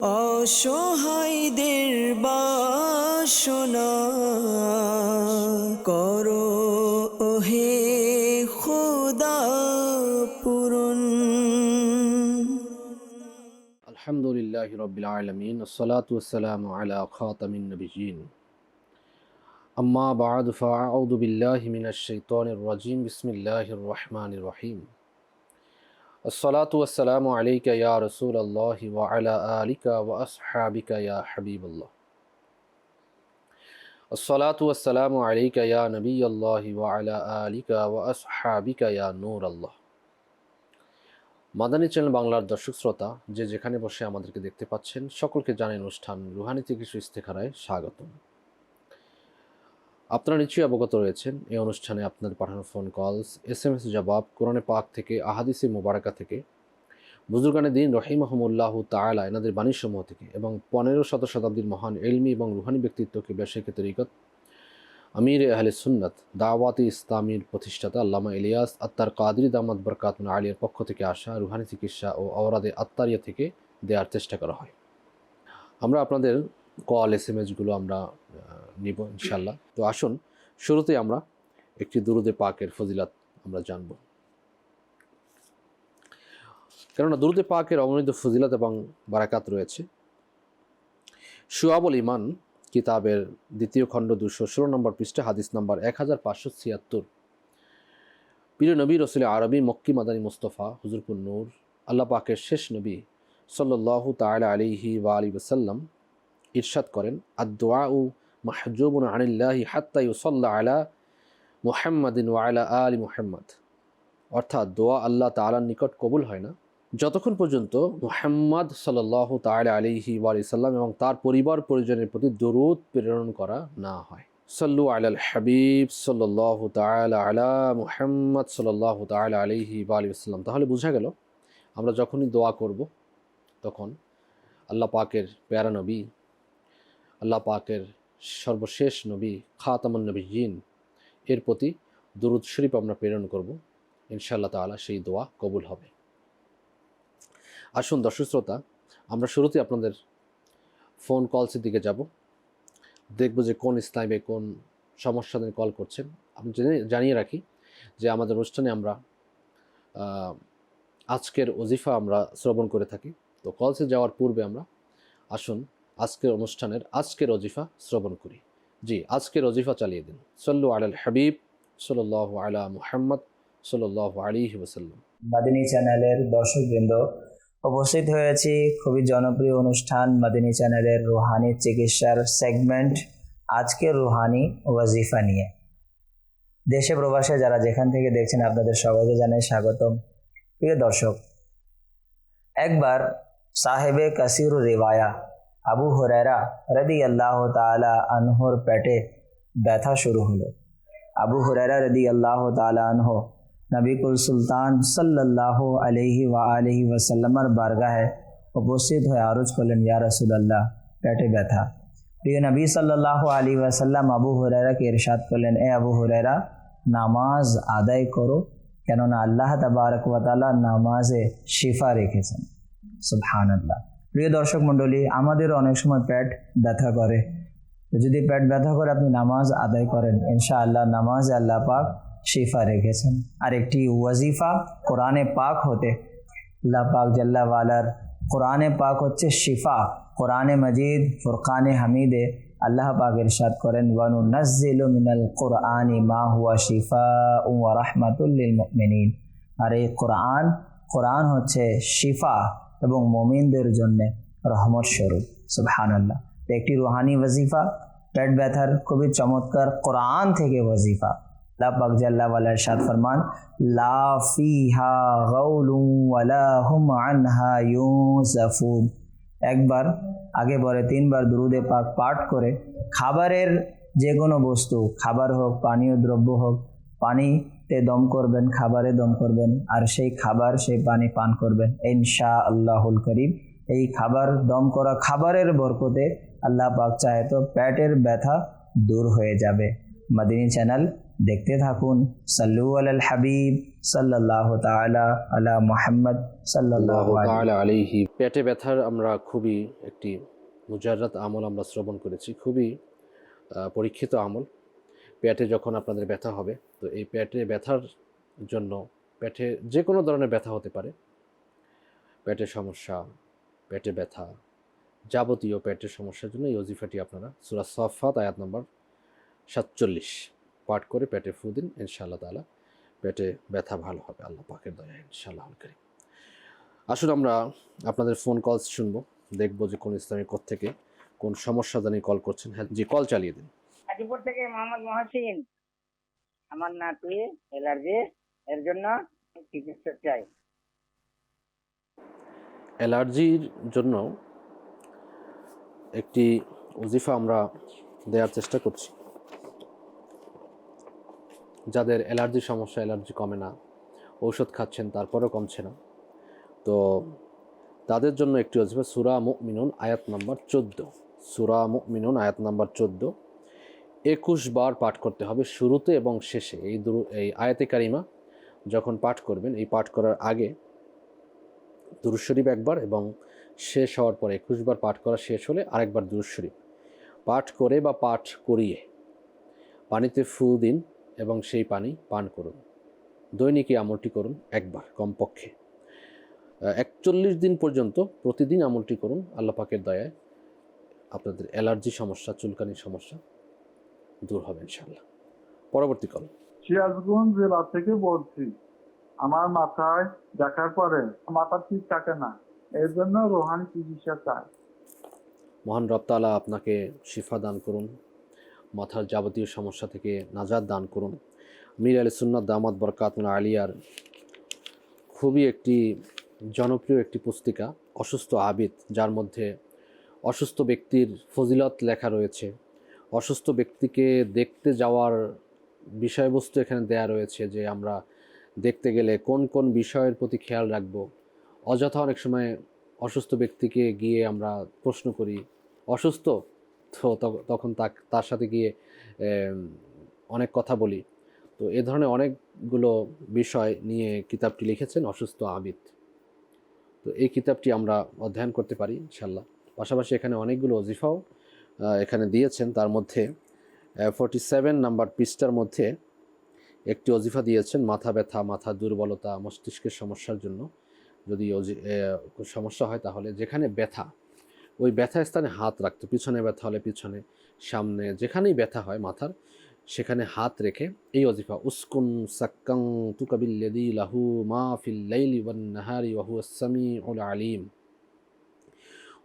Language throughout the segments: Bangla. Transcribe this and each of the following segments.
অসহায়দের বাসনা করো ওহে খোদা পূরণ। আলহামদুলিল্লাহি রাব্বিল আলামিন, আসসালাতু ওয়াসসালামু আলা খাতামিন নবিয়্যিন। আম্মা বা'দু ফাআউযু বিল্লাহি মিনাশ শাইতানির রাজীম। বিসমিল্লাহির রহমানির রহিম। আসসালাতু ওয়াসসালামু আলাইকা ইয়া রাসূলাল্লাহি ওয়া আলা আলিকা ওয়া আসহাবিকা ইয়া হাবিবাল্লাহ। আসসালাতু ওয়াসসালামু আলাইকা ইয়া নবিয়াল্লাহি ওয়া আলা আলিকা ওয়া আসহাবিকা ইয়া নূরাল্লাহ। মাদানী চ্যানেল বাংলার দর্শক শ্রোতা, যে যেখানে বসে আমাদেরকে দেখতে পাচ্ছেন, সকলকে জানাই অনুষ্ঠান রুহানি চিকিৎসা ইস্তেখারায় স্বাগতম। আপনারা নিশ্চয়ই অবগত রয়েছেন, এই অনুষ্ঠানে আপনাদের পাঠানো ফোন কলস, SMS জবাব, কোরআনে পাক থেকে, আহাদিসে মুবারাকা থেকে, বুজুর্গানে দিন রহিমাহুমুল্লাহ তাআলা এনাদের বাণীসমূহ থেকে, এবং 15 শতাব্দীর মহান ইলমি এবং রুহানি ব্যক্তিত্বকে বেশেখে তরিকত আমির আহলে সুন্নাত দাওয়াতে ইসলামীর প্রতিষ্ঠাতা আল্লামা ইলিয়াস আত্তার কাদরি দামাত বরকাতুন আলিয়ার পক্ষ থেকে আসা রুহানি চিকিৎসা ও আওরাদে আত্তারিয়া থেকে দেওয়ার চেষ্টা করা হয়। আমরা আপনাদের কল SMS-গুলো আমরা নিব ইনশাল্লাহ। তো আসুন, শুরুতেই আমরা একটি দুরুদে পাকের ফজিলাত আমরা জানব, কেননা দুরুদে পাকের অগণিত ফজিলাত এবং বারাকাত রয়েছে। শুআবুল ঈমান কিতাবের 2য় খণ্ড 216 নম্বর পৃষ্ঠা, হাদিস নম্বর 1576। প্রিয় নবী রসুল আরবি মক্কি মাদানী মুস্তফা হুজুরপুর নূর আল্লাহ পাকের শেষ নবী সাল্লাল্লাহু তাআলা আলাইহি ওয়া আলিহি ওয়াসাল্লাম ইরশাদ করেন, আদ-দুআউ মাহজুবুন আনিল্লাহি হাত্তা ইউসাল্লা আলা মুহাম্মাদিন ওয়া আলা আলি মুহাম্মাদ। অর্থাৎ দোয়া আল্লাহ তাআলার নিকট কবুল হয় না যতক্ষণ পর্যন্ত মুহাম্মদ সাল্লাল্লাহু তাআলা আলাইহি ওয়া সাল্লাম এবং তার পরিবার পরিজনের প্রতি দরুদ প্রেরণ করা না হয়। সাল্লু আলাল হাবিব সাল্লাল্লাহু তাআলা আলা মুহাম্মদ সাল্লাল্লাহু তাআলা আলাইহি ওয়া সাল্লাম। তাহলে বোঝা গেল, আমরা যখনই দোয়া করব তখন আল্লাহ পাকের প্যারা নবী, আল্লাহ পাকের সর্বশেষ নবী খাতামুন নবিয়্যিন এর প্রতি দরুদ শরীফ আমরা প্রেরণ করব, ইনশাআল্লাহ তাআলা সেই দোয়া কবুল হবে। আসুন দর্শক শ্রোতা, আমরা শুরুতে আপনাদের ফোন কলসের দিকে যাব, দেখব যে কোন ইসলামে কোন সমস্যা নিয়ে কল করছেন। আমি জানিয়ে রাখি যে আমাদের অনুষ্ঠানে আমরা আজকের ওজিফা আমরা শ্রবণ করে থাকি। তো কলসে যাওয়ার পূর্বে আমরা আসুন আজকের অনুষ্ঠানের আজকের ওজিফা শ্রবণ করি। জি, আজকের ওজিফা চালিয়ে দিন। সাল্লু আলাল হাবিব সাল্লাল্লাহু আলা মুহাম্মদ সাল্লাল্লাহু আলাইহি ওয়াসাল্লাম। মাদিনী চ্যানেলের দর্শকবৃন্দ, উপস্থিত হয়েছি খুবই জনপ্রিয় অনুষ্ঠান মাদিনী চ্যানেলের রুহানি চিকিৎসার সেগমেন্ট আজকের রুহানি ওয়াজিফা নিয়ে। দেশে প্রবাসে যারা যেখান থেকে দেখছেন, আপনাদের সবাইকে জানাই স্বাগতম। প্রিয় দর্শক, একবার সাহেবে কাসির রিওয়ায়া আবু হুরায়রা রাদিয়াল্লাহু তাআলা আনহুর পেটে ব্যথা শুরু হলো। আবু হুরায়রা রাদিয়াল্লাহু তাআলা আনহু নবী কুল সুলতান সাল্লাল্লাহু আলাইহি ওয়া আলিহি ওয়াসাল্লামের বারগাহে উপস্থিত হয়ে আরজ করলেন, ইয়া রাসূলুল্লাহ, পেটে ব্যথা। প্রিয় নবী সাল্লাল্লাহু আলাইহি ওয়াসাল্লাম আবু হুরায়রাকে ইরশাদ করলেন, এ আবু হুরায়রা, নামাজ আদায় করো, কেননা আল্লাহ তাবারক ওয়া তাআলা নামাজে শিফা রেখেছেন। সুবহানাল্লাহ। প্রিয় দর্শক মণ্ডলী, আমাদেরও অনেক সময় পেট ব্যথা করে। যদি পেট ব্যথা করে আপনি নামাজ আদায় করেন, ইনশাআল্লাহ নামাজে আল্লাহ পাক শিফা রেখেছেন। আর একটি ওয়াজিফা কোরআনে পাক হতে, আল্লাহ পাক জাল্লা ওয়ালার কোরআনে পাক হচ্ছে শিফা। কোরআনে মজিদ ফুরকানে হামিদে আল্লাহ পাক ইরশাদ করেন, ওয়া নুনাজ্জিলু মিনাল কুরআনি মা হুয়া শিফাউন ওয়া রাহমাতুল লিল মুমিনিন। আর এই কোরআন হচ্ছে শিফা এবং মুমিনদের জন্য রহমত স্বরূপ। সুবহানাল্লাহ। একটি রুহানি ওয়াজিফা, পেট ব্যথার খুবই চমৎকার কোরআন থেকে ওয়াজিফা। আল্লাহ পাক জাল্লা ওয়ালা ইরশাদ ফরমান, লা ফিহা গাউলুন ওয়ালা হুম আনহা ইউজাফুন। একবার আগে পরে 3 বার দুরুদে পাক পাঠ করে খাবারের যে কোনো বস্তু, খাবার হোক, পানীয় দ্রব্য হোক, পানিতে দম করবেন, খাবারে দম করবেন, আর সেই খাবার সেই পানি পান করবেন ইনশাআল্লাহুল কারীম। এই খাবার দম করা খাবারের বরকতে আল্লাহ পাক চাহে তো পেটের ব্যথা দূর হয়ে যাবে। মাদিনী চ্যানেল দেখতে থাকুন। সাল্লু আলাল হাবিব সাল্লাল্লাহু তাআলা আলা মুহাম্মদ সাল্লাল্লাহু আল্লাহু আলাইহি। তাআলা আলাইহি। পেটে ব্যথার আমরা খুবই একটি মুজাররাত আমল আমরা শ্রবণ করেছি, খুবই পরীক্ষিত আমল। পেটে যখন আপনাদের ব্যথা হবে, তো এই পেটে ব্যথার জন্য, পেটে যে কোনো ধরনের ব্যথা হতে পারে, পেটের সমস্যা, পেটে ব্যথা, যাবতীয় পেটের সমস্যার জন্য এই ওজিফাটি আপনারা সূরা সাফফাত আয়াত নম্বর 47 পাঠ করে পেটে ফু দিন, ইনশাআল্লাহ তাআলা পেটে ব্যথা ভালো হবে আল্লাহ পাকের দয়ায় ইনশাআল্লাহ কারীম। আসুন আমরা আপনাদের ফোন কলস শুনবো, দেখবো যে কোন ইসলামী কোথা থেকে কোন সমস্যা জানিয়ে কল করছেন। হ্যাঁ জি, কল চালিয়ে দিন। গাজীপুর থেকে মোহাম্মদ মহসিন। আমার নাতি অ্যালার্জি, এর জন্য চিকিৎসা চাই। অ্যালার্জির জন্য একটি ওজিফা আমরা দেওয়ার চেষ্টা করছি। যাদের অ্যালার্জির সমস্যা, অ্যালার্জি কমে না, ঔষধ খাচ্ছেন তারপরেও কমছে না, তো তাদের জন্য একটি ওজিফা সূরা মুমিনুন আয়াত নাম্বার 14। সূরা মুমিনুন আয়াত নাম্বার 14 21 বার পাঠ করতে হবে শুরুতে এবং শেষে। এই আয়াতে কারিমা যখন পাঠ করবেন, এই পাঠ করার আগে দুরূদ শরীফ একবার, এবং শেষ হওয়ার পরে 21 বার পাঠ করা শেষ হলে আরেকবার দুরূদ শরীফ পাঠ করে বা পাঠ করিয়ে পানিতে ফু দিন এবং সেই পানি পান করুন। দৈনিক এই আমলটি করুন একবার কমপক্ষে। 41 দিন পর্যন্ত প্রতিদিন আমলটি করুন। আল্লাহ পাকের দয়ায় আপনাদের অ্যালার্জি সমস্যা, চুলকানির সমস্যা দূর হবে ইনশাআল্লাহ। পরবর্তী কল। সিরাজগঞ্জ জেলা থেকে বলছি। আমার মাথায় দেখার পরে মাথা ঠিক থাকে না, এর জন্য রোহানি চিকিৎসা চাই। মহান রব তাআলা আপনাকে শিফা দান করুন, মাথার যাবতীয় সমস্যা থেকে নাজাত দান করুন। মীর আলী সুন্নাত দামাত বরকাতুল আলিয়ার খুবই একটি জনপ্রিয় একটি পুস্তিকা অসুস্থ আবিদ, যার মধ্যে অসুস্থ ব্যক্তির ফজিলত লেখা রয়েছে, অসুস্থ ব্যক্তিকে দেখতে যাওয়ার বিষয়বস্তু এখানে দেয়া রয়েছে, যে আমরা দেখতে গেলে কোন কোন বিষয়ের প্রতি খেয়াল রাখব। অযথা অনেক সময় অসুস্থ ব্যক্তিকে গিয়ে আমরা প্রশ্ন করি, অসুস্থ তো তখন তার সাথে গিয়ে অনেক কথা বলি। তো এ ধরনের অনেকগুলো বিষয় নিয়ে কিতাবটি লিখেছেন অসুস্থ আবিদ। তো এই কিতাবটি আমরা অধ্যয়ন করতে পারি ইনশাল্লাহ। পাশাপাশি এখানে অনেকগুলো ওজিফাও এখানে দিয়েছেন, তার মধ্যে 47 নাম্বার পৃষ্ঠার মধ্যে একটি ওজিফা দিয়েছেন মাথা ব্যথা, মাথা দুর্বলতা, মস্তিষ্কের সমস্যার জন্য। যদি সমস্যা হয় তাহলে যেখানে ব্যথা, ওই ব্যথা স্থানে হাত রাখতে, পিছনে ব্যথা হলে পিছনে, সামনে যেখানেই ব্যথা হয় মাথার, সেখানে হাত রেখে এই ওজিফা উসকুন সাক্কাং তুকাবিল্লাযী লাহু মা ফিল লাইলি ওয়ান নাহারি ওয়া হুয়াস সামিউল আলিম।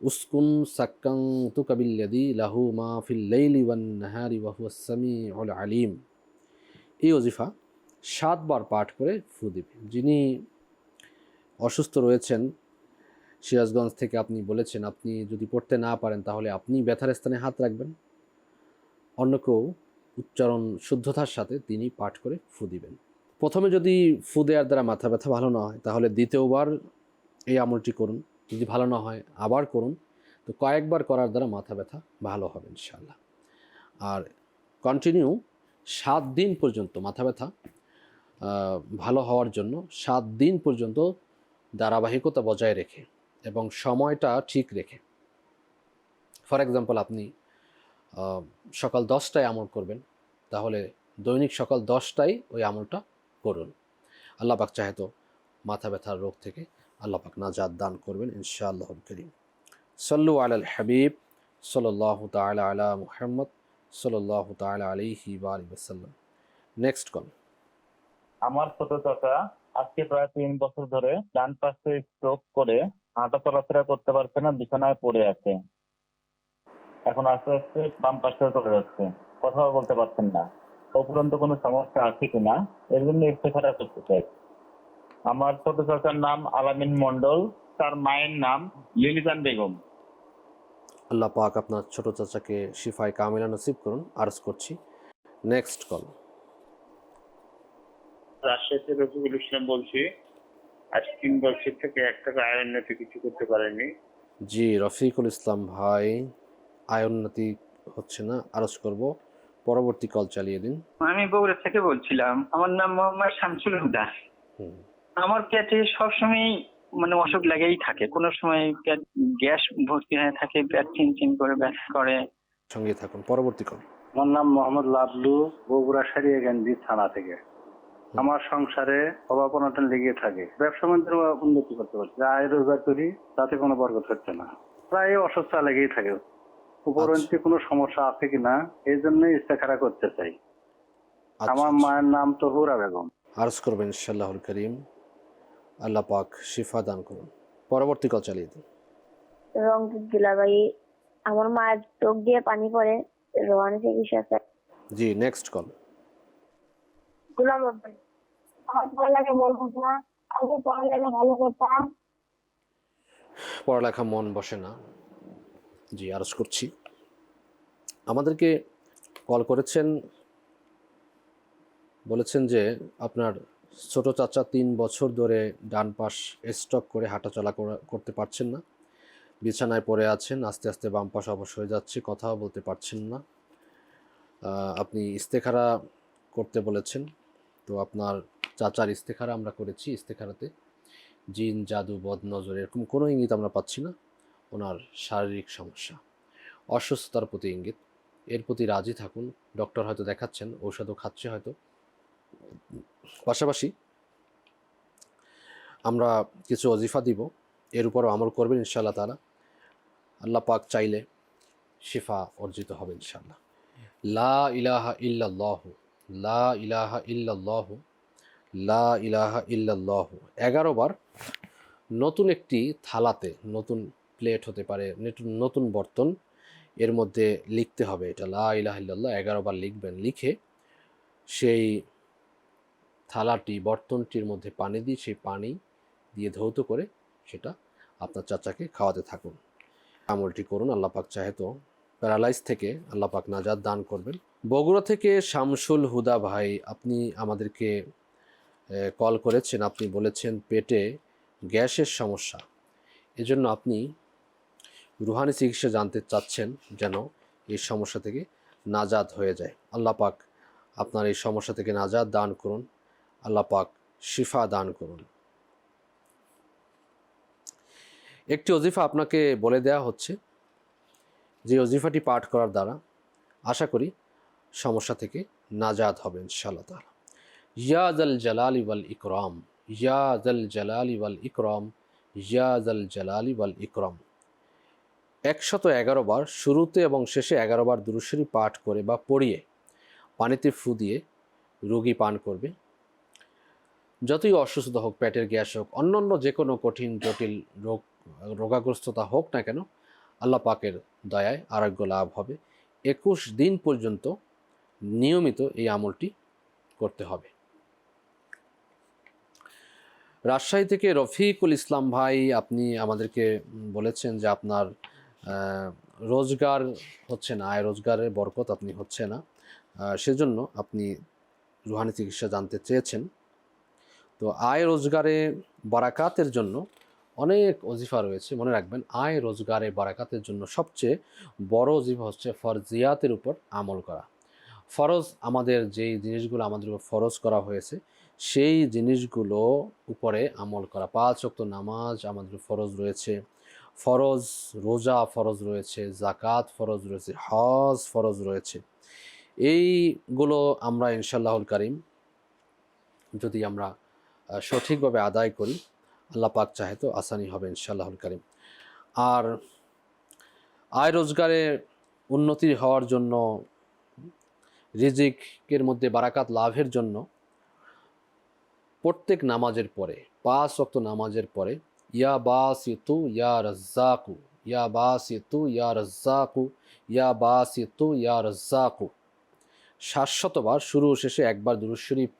উসকুন সাক্কাং তুকাবিল্লাযী লাহু মা ফিল লাইলি ওয়ান নাহারি ওয়া হুয়াস সামিউল আলিম। এই ওজিফা 7 বার পাঠ করে ফু দিবে। যিনি অসুস্থ রয়েছেন, সিরাজগঞ্জ থেকে আপনি বলেছেন আপনি যদি পড়তে না পারেন তাহলে আপনি ব্যথার স্থানে হাত রাখবেন, অন্য কেউ উচ্চারণ শুদ্ধতার সাথে তিনি পাঠ করে ফু দিবেন। প্রথমে যদি ফু দেওয়ার দ্বারা মাথা ব্যথা ভালো না হয় তাহলে দ্বিতীয়বার এই আমলটি করুন, যদি ভালো না হয় আবার করুন। তো কয়েকবার করার দ্বারা মাথা ব্যথা ভালো হবে ইনশাআল্লাহ। আর কন্টিনিউ 7 দিন পর্যন্ত মাথা ব্যথা ভালো হওয়ার জন্য 7 দিন পর্যন্ত ধারাবাহিকতা বজায় রেখে এবং সময়টা ঠিক রেখে, ফর এক্সাম্পল আপনি সকাল 10টায় আমল করবেন, তাহলে দৈনিক সকাল 10টায় ওই আমলটা করুন। আল্লাহ পাক চাহে তো মাথা ব্যথার রোগ থেকে আল্লাহ পাক নাজাত দান করবেন ইনশাআল্লাহুল কারীম। সাল্লু আলাল হাবিব সাল্লাল্লাহু তাআলা আলা মুহাম্মদ সাল্লাল্লাহু তাআলা আলাইহি ওয়া আলিহি ওয়াসাল্লাম। Next call. আমার ছোট চাচা আজকে প্রায় 3 বছর ধরে ডান পাশে স্ট্রোক করে হাঁটা চলাফেরা করতে পারছে না, বিছানায় পড়ে আছে। এখন আস্তে আস্তে বাম পাশে চলে যাচ্ছে, কথাও বলতে পারছেন না। উপরন্ত কোনো সমস্যা আছে কিনা, এর জন্য ইস্তেখারা করতে চাই। আমার ছোট চাচার নাম আলামিন মন্ডল, তার মায়ের নাম লিলিজান বেগম। আল্লাহ পাক আপনার ছোট চাচাকে শিফায়ে কামিলা নসিব করুন, আরজ করছি। Next call. রাজশাহী থেকে রফিকুল ইসলাম বলছি। আজ 3 বছর থেকে 1 টাকা আয় উন্নতি কিছু করতে পারেনি। জি রফিকুল ইসলাম ভাই, আয় উন্নতি হচ্ছে না, আরজ করব পরবর্তী কল চালিয়ে দিন। আমি বগুড়া থেকে বলছিলাম, আমার নাম মোহাম্মদ শামসুল হুদা। হুম। আমার পেটে সবসময় মানে অসুখ লেগেই থাকে, কোনো সময় পেট গ্যাস ভর্তি হয়ে থাকে, পেট চিনচিন করে ব্যথা করে। সঙ্গে থাকুন, পরবর্তী কল। আমার নাম মোহাম্মদ লাবলু, বগুড়া সারিয়াগঞ্জি থানা থেকে। আমার সংসারে অভাব অনটন লেগে থাকে, ব্যবসা বাণিজ্যের উন্নতি করতে পারছি না, আয় রোজগার করি তাতে কোনো বরকত হচ্ছে না, প্রায় অসুস্থ লেগেই থাকে। উপরন্তু কোনো সমস্যা আছে কিনা এই জন্য ইস্তেখারা করতে চাই। আমার মায়ের নাম তো হুরা বেগম। আরজ করবেন ইনশাআল্লাহুল করিম, আল্লাহ পাক শিফা দান করুন। পরবর্তী কল চালিয়ে দিন। রংপুর জেলা ভাই, আমার মায়ের চোখ দিয়ে পানি পড়ে, রোহানি চিকিৎসা চাই। জি, নেক্সট কল। গোলাম আব্বাস, আমার পড়ালেখা বলবো না, আমি পড়ালেখা ভালো করতাম। পড়ালেখা মন বসে না। জি, আরজ করছি। আমাদেরকে কল করেছেন, বলেছেন যে আপনার ছোট চাচা 3 বছর ধরে ডান পাশ স্ট্রোক করে হাঁটাচলা করতে পারছেন না, বিছানায় পড়ে আছেন, আস্তে আস্তে বাম পাশ অবশ হয়ে যাচ্ছে, কথাও বলতে পারছেন না। আপনি ইস্তেখারা করতে বলেছেন, তো আপনার চাচার ইস্তেখারা আমরা করেছি। ইস্তেখারাতে জিন, জাদু, বদ নজর এরকম কোনো ইঙ্গিত আমরা পাচ্ছি না। ওনার শারীরিক সমস্যা, অসুস্থতার প্রতি ইঙ্গিত, এর প্রতি রাজি থাকুন। ডক্টর হয়তো দেখাচ্ছেন, ঔষধও খাচ্ছে হয়তো, পাশাপাশি আমরা কিছু ওজিফা দিব, এর উপরও আমল করবেন ইনশাআল্লাহ তাআলা। আল্লাহ পাক চাইলে শিফা অর্জিত হবে ইনশাআল্লাহ। লা ইলাহা ইল্লাল্লাহু, লা ইলাহা ইল্লাল্লাহু, লা ইলাহা ইল্লাল্লাহু 11 বার নতুন একটি থালাতে, নতুন প্লেট হতে পারে, নতুন বর্তন, এর মধ্যে লিখতে হবে এটা লা ইলাহা ইল্লাল্লাহ 11 বার লিখবেন। লিখে সেই থালাটি, বর্তনটির মধ্যে পানি দিয়ে, সেই পানি দিয়ে ধৌত করে সেটা আপনার চাচাকে খাওয়াতে থাকুন। আমলটি করুন। আল্লাহ পাক চাহে তো প্যারালাইজ থেকে আল্লাহ পাক নাজাত দান করবেন। বগুড়া থেকে শামসুল হুদা ভাই, আপনি আমাদেরকে কল করেছেন, আপনি বলেছেন পেটে গ্যাসের সমস্যা, এজন্য আপনি রুহানি চিকিৎসা জানতে চাচ্ছেন যেন এই সমস্যা থেকে নাজাত হয়ে যায়। আল্লাহ পাক আপনার এই সমস্যা থেকে নাজাত দান করুন, আল্লাহ পাক শিফা দান করুন। একটি ওজিফা আপনাকে বলে দেয়া হচ্ছে, যে ওজিফাটি পাঠ করার দ্বারা আশা করি সমস্যা থেকে নাজাত হবেন ইনশাআল্লাহ তাআলা। ইয়া যাল জালালি ওয়াল ইকরাম, ইয়া যাল জালালি ওয়াল ইকরাম, ইয়া যাল জালালি ওয়াল ইকরাম 111 বার শুরুতে এবং শেষে 11 বার দুরূদ শরীফ পাঠ করে বা পড়িয়ে পানিতে ফু দিয়ে রোগী পান করবে। যতই অসুস্থ হোক, পেটের গ্যাস হোক, অন্যান্য যে কোনো কঠিন জটিল রোগাগ্রস্ততা হোক না কেন, আল্লাহ পাকের দয়ায় আরোগ্য লাভ হবে। 21 দিন পর্যন্ত নিয়মিত এই আমলটি করতে হবে। রাজশাহী থেকে রফিকুল ইসলাম ভাই, আপনি আমাদেরকে বলেছেন যে আপনার রোজগার হচ্ছে না, আয় রোজগারের বরকত আপনি হচ্ছে না, সেজন্য আপনি রুহানি চিকিৎসা জানতে চেয়েছেন। তো আয় রোজগারে বারাকাতের জন্য অনেক ওজিফা রয়েছে, মনে রাখবেন আয় রোজগারে বারাকাতের জন্য সবচেয়ে বড় ওজিফা হচ্ছে ফরজিয়াতের উপর আমল করা। ফরজ, আমাদের যেই জিনিসগুলো আমাদের উপর ফরজ করা হয়েছে সেই জিনিসগুলো উপরে আমল করা। 5 ওয়াক্ত নামাজ আমাদের ফরজ রয়েছে, ফরজ রোজা ফরজ রয়েছে, জাকাত ফরজ রয়েছে, হজ ফরজ রয়েছে। এইগুলো আমরা ইনশাআল্লাহুল কারীম যদি আমরা সঠিকভাবে আদায় করি, আল্লাহ পাক চাহে তো আসানি হবে ইনশাআল্লাহুল কারীম। আর আয় রোজগারে উন্নতি হওয়ার জন্য, রিজিকের মধ্যে বারাকাত লাভের জন্য প্রত্যেক নামাজের পরে, 5 ওয়াক্ত নামাজের পরে ইয়া বাসিতু ইয়া রাজ্জাকু, ইয়া বাসিতু ইয়া রাজ্জাকু, ইয়া বাসিতু ইয়া রাজ্জাকু 700 বার শুরু ও শেষে একবার দুরূদ শরীফ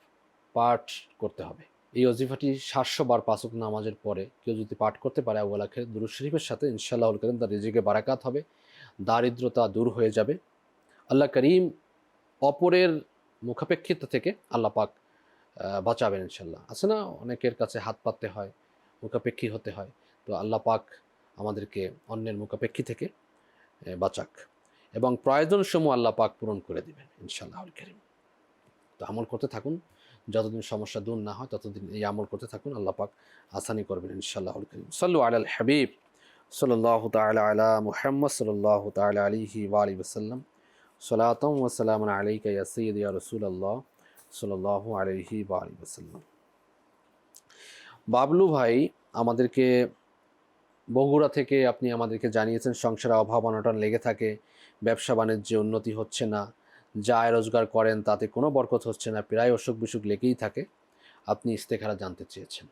পাঠ করতে হবে। এই ওজিফাটি 700 বার 5 ওয়াক্ত নামাজের পরে কেউ যদি পাঠ করতে পারে আউয়াল আখির দুরূদ শরীফের সাথে, ইনশাআল্লাহুল কারীম তার রিজিকে বারাকাত হবে, দারিদ্রতা দূর হয়ে যাবে। আল্লাহ করিম অপরের মুখাপেক্ষিতা থেকে আল্লাহ পাক বাঁচাবেন ইনশাল্লাহ। আছে না, অনেকের কাছে হাত পাততে হয়, মুখাপেক্ষী হতে হয়, তো আল্লাহ পাক আমাদেরকে অন্যের মুখাপেক্ষী থেকে বাঁচাক। এবং প্রয়োজনসমূহ আল্লাহ পাক পূরণ করে দিবেন ইনশাআল্লাহুল কারীম। তো আমল করতে থাকুন, যতদিন সমস্যা দূর না হয় ততদিন এই আমল করতে থাকুন, আল্লাহ পাক আসানি করবেন ইনশাআল্লাহুল কারীম। সাল্লু আলাল হাবিব সাল্লাল্লাহু তাআলা আলা মুহাম্মদ সাল্লাল্লাহু তাআলা আলাইহি ওয়া আলিহি ওয়াসাল্লাম। সালাতাম ওয়া সালামুন আলাইকা ইয়া সাইয়্যিদি ইয়া রাসূলুল্লাহ সাল্লাল্লাহু আলাইহি ওয়া আলিহি ওয়াসাল্লাম। বাবলু ভাই আমাদেরকে বগুড়া থেকে আপনি আমাদেরকে জানিয়েছেন সংসারে অভাব অনটন লেগে থাকে, ব্যবসা বাণিজ্যে উন্নতি হচ্ছে না, যা আয় রোজগার করেন তাতে কোনো বরকত হচ্ছে না, প্রায় অসুখ বিসুখ লেগেই থাকে। আপনি ইস্তেখারা জানতে চেয়েছেন,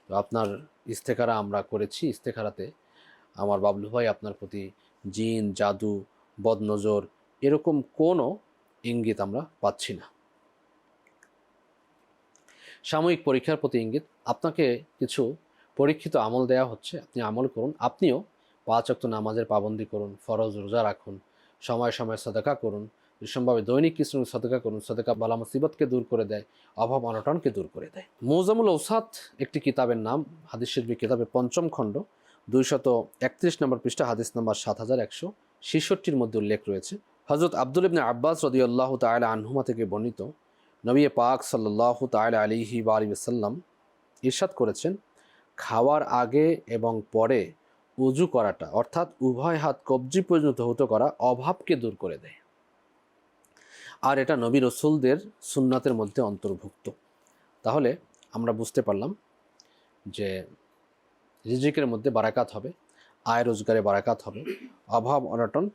তো আপনার ইস্তেখারা আমরা করেছি। ইস্তেখারাতে আমার বাবলু ভাই আপনার প্রতি জিন, জাদু, বদনজর এরকম কোনো ইঙ্গিত আমরা পাচ্ছি না। সাময়িক পরীক্ষার প্রতি ইঙ্গিত, আপনাকে কিছু পরীক্ষিত আমল দেওয়া হচ্ছে, আপনি আমল করুন। আপনিও 5 ওয়াক্ত নামাজের পাবন্দি করুন, ফরজ রোজা রাখুন, সময় সময় সাদাকা করুন, ভীষণভাবে দৈনিক কিছু সাদাকা করুন। সাদাকা বালা মুসিবতকে দূর করে দেয়, অভাব অনটনকে দূর করে দেয়। মুজামুল ঔসাত একটি কিতাবের নাম, হাদিস শরীফ কিতাবের 5ম খণ্ড 231 নম্বর পৃষ্ঠা, হাদিস নম্বর 7166-র মধ্যে উল্লেখ রয়েছে। হযরত আব্দুল ইবনে আব্বাস রাদিয়াল্লাহু তাআলা আনহুমা থেকে বর্ণিত, নবী পাক সাল্লাল্লাহু তাআলা আলাইহি ওয়া আলিহি ওয়াসাল্লাম ইরশাদ করেছেন, খাওয়ার আগে এবং পরে উজু করাটা অর্থাৎ উভয় হাত কবজি পর্যন্ত হতে করা অভাবকে দূর করে দেয়। আর এটা নবী রসুলদের সুন্নাতের মধ্যে অন্তর্ভুক্ত। তাহলে আমরা বুঝতে পারলাম যে রিজিকের মধ্যে বারাকাত হবে, আয় রোজগারে বারাকাত হবে, অভাব অনটন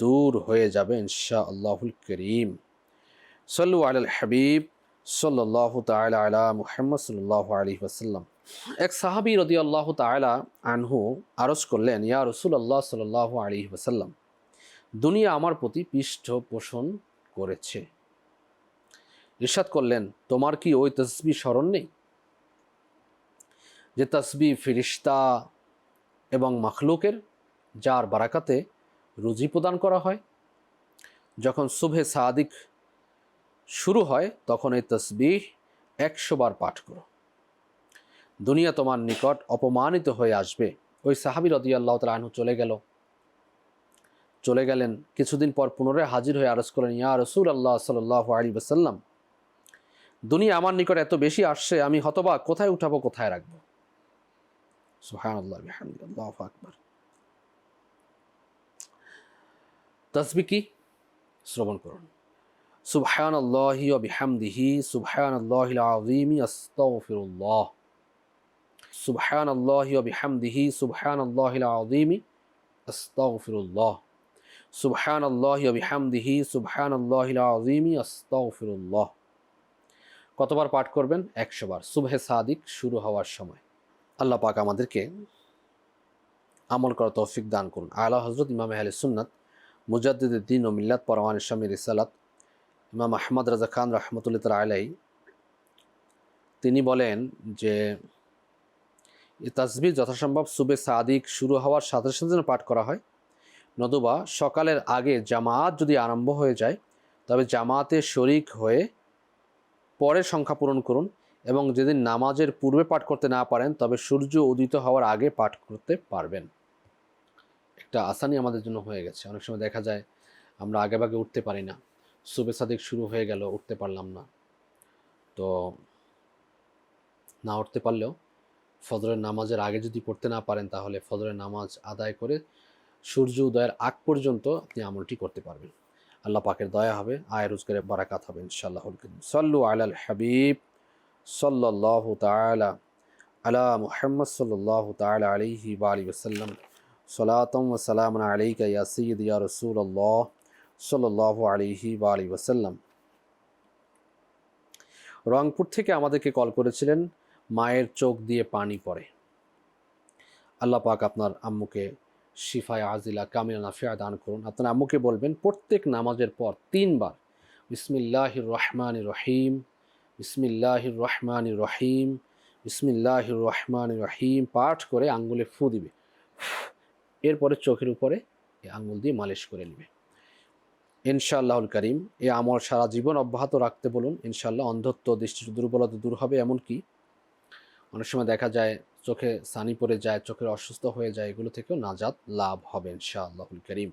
দূর হয়ে যাবে ইনশাআল্লাহুল কারীম। সাল্লু আলাল হাবিব সাল্লাল্লাহু তাআলা আলা মুহাম্মদ সাল্লাল্লাহু আলাইহি ওয়াসাল্লাম। এক সাহাবী রাদিয়াল্লাহু তাআলা আনহু আরজ করলেন, ইয়া রাসূলুল্লাহ সাল্লাল্লাহু আলাইহি ওয়াসাল্লাম, দুনিয়া আমার প্রতি পৃষ্ঠপোষণ করেছে। ইরশাদ করলেন, তোমার কি ওই তাসবিহ স্মরণ নেই যে তাসবিহ ফেরেশতা এবং মাখলুকের, যার বারাকাতে রুজি প্রদান করা হয়? যখন সুবহে সাদিক শুরু হয় তখন এই তাসবিহ 100 বার পাঠ করো, দুনিয়া তোমার নিকট অপমানিত হয়ে আসবে। ওই সাহাবী রাদিয়াল্লাহু তাআলা আনহু চলে গেলেন। কিছুদিন পর পুনরায় হাজির হয়ে আরজ করলেন, ইয়া রাসূলুল্লাহ সাল্লাল্লাহু আলাইহি ওয়াসাল্লাম, দুনিয়া আমার নিকট এত বেশি আসছে, আমি হতবাক, কোথায় উঠাবো, কোথায় রাখবো? সুবহানাল্লাহ বিহামদিহি, আল্লাহু আকবার। তাসবিহ কি? শ্রবণ করুন। সুবহানাল্লাহি ওয়া বিহামদিহি সুবহানাল্লাহিল আযীম আস্তাগফিরুল্লাহ। সুবহানাল্লাহি ওয়া বিহামদিহি সুবহানাল্লাহিল আযীম আস্তাগফিরুল্লাহ। সুবহানাল্লাহি ওয়া বিহামদিহি সুবহানাল্লাহিল আযীম আস্তাগফিরুল্লাহ। কতবার পাঠ করবেন? 100 বার, সুবহে সাদিক শুরু হওয়ার সময়। আল্লাহ পাক আমাদেরকে আমল করার তৌফিক দান করুন। আলা হযরত ইমাম আহলে সুন্নাত মুজাদ্দিদুদ দ্বীন ও মিল্লাত পরওয়ান শামী রিসালাত ইমাম আহমদ রাজা খান রাহমাতুল্লাহি তাআলা আলাইহি তিনি বলেন যে এই তাসবিহ যথাসম্ভব সুবহে সাদিক শুরু হওয়ার সাথে সাথে যেন পাঠ করা হয়, নতুবা সকালের আগে জামাত যদি আরম্ভ হয়ে যায় তবে জামাতে শরিক হয়ে পরে সংখ্যা পূরণ করুন, এবং যেদিন নামাজের পূর্বে পাঠ করতে না পারেন তবে সূর্য উদিত হওয়ার আগে পাঠ করতে পারবেন। একটা আসানি আমাদের জন্য হয়ে গেছে। অনেক সময় দেখা যায় আমরা আগেভাগে উঠতে পারি না, সুবহে সাদিক শুরু হয়ে গেল, উঠতে পারলাম না। তো না উঠতে পারলেও ফজরের নামাজের আগে যদি পড়তে না পারেন তাহলে ফজরের নামাজ আদায় করে সূর্য উদয়ের আগ পর্যন্ত আপনি আমলটি করতে পারবেন। আল্লাহ পাকের দয়া হবে, আয় রোজগারে বারাকাত হবে ইনশাআল্লাহুল কারীম। সাল্লু আলাল হাবিব সাল্লাল্লাহু তাআলা আলা মুহাম্মদ সাল্লাল্লাহু তাআলা আলাইহি ওয়া আলিহি ওয়াসাল্লাম। সালাতাম ওয়া সালামুন আলাইকা ইয়া সাইয়্যিদি ইয়া রাসূলুল্লাহ সাল্লাল্লাহু আলাইহি ওয়া আলিহি ওয়াসাল্লাম। রংপুর থেকে আমাদেরকে কল করেছিলেন, মায়ের চোখ দিয়ে পানি পড়ে। আল্লাহ পাক আপনার আম্মুকে শিফায়ে আজিলা কামিলা নাফিয়া দান করুন। আপনার আম্মুকে বলবেন প্রত্যেক নামাজের পর 3 বার বিসমিল্লাহির রহমানির রহিম, বিসমিল্লাহির রহমানির রহিম, বিসমিল্লাহির রহমানির রহিম পাঠ করে আঙ্গুলে ফু দিবে। এরপরে চোখের উপরে এই আঙ্গুল দিয়ে মালিশ করে নেবে ইনশাআল্লাহুল কারীম। এই আমল সারা জীবন অব্যাহত রাখতে বলুন, ইনশাআল্লাহ অন্ধত্ব, দৃষ্টি দুর্বলতা দূর হবে। এমনকি অনেক সময় দেখা যায় চোখে সানি পড়ে যায়, চোখের অসুস্থ হয়ে যায়, এগুলো থেকেও নাজাত লাভ হবে ইনশাআল্লাহুল কারীম।